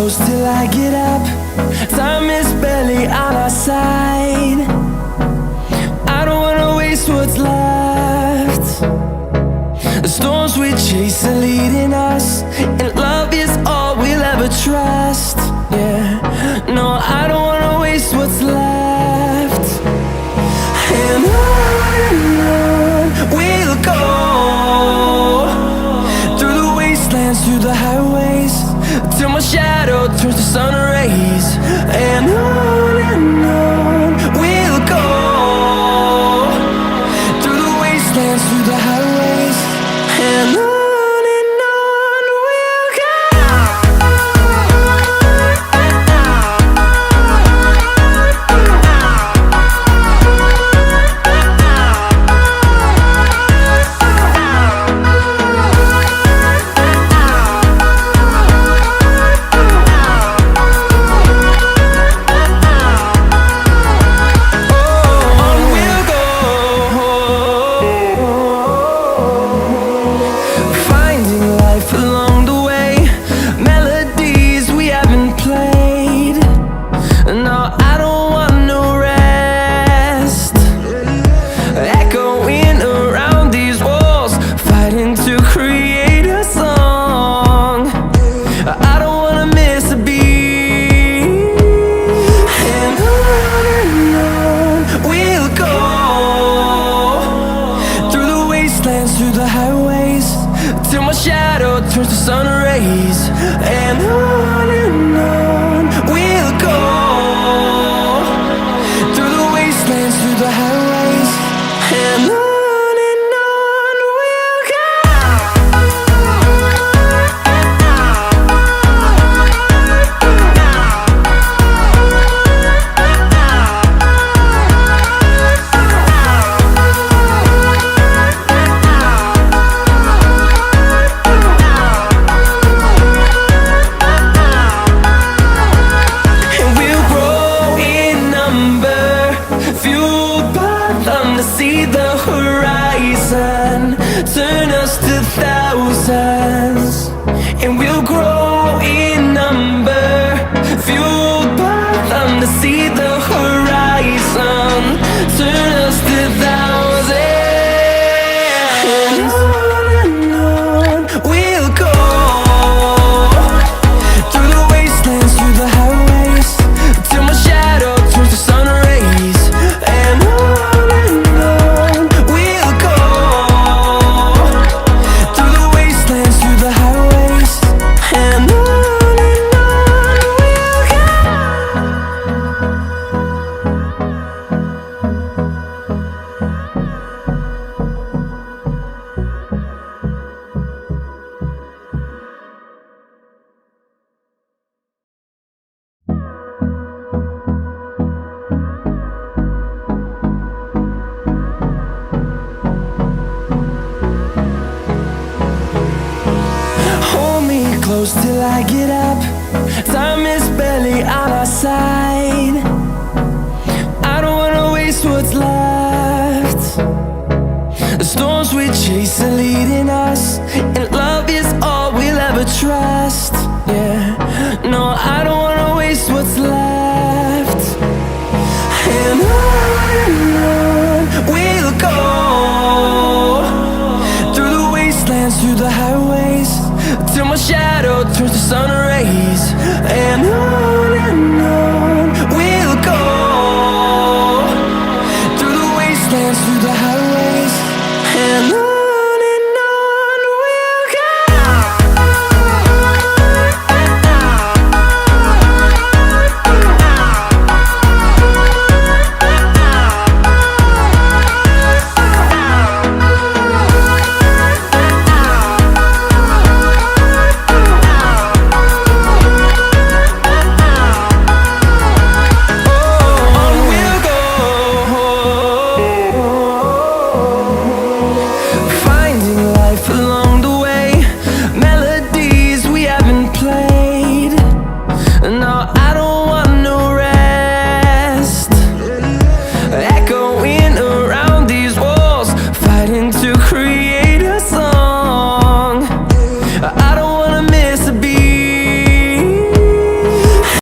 close till I get up. Time is barely on our side. I don't wanna waste what's left. The storms we chase are leading us, and love is all we'll ever trust. Yeah, no, I don't wanna waste what's left. And on we'll go, through the wastelands, through the highways, till my shadow turns to sun rays. And on we'll go, through the wastelands, through the highways, and on we'll go. Through the highways, till my shadow turns to sun rays. And on we'll go, through the wastelands, through the highways, and on we'll go. See the horizon turn us to thousands, and we'll grow in number, fueled by them. To see the horizon turn us to thousands, and on we'll go, through the wastelands, through the highways, till my shadow turns to sun rays. And close till I get up. Time is barely on our side. I don't wanna waste what's left. The storms we chase are leading us,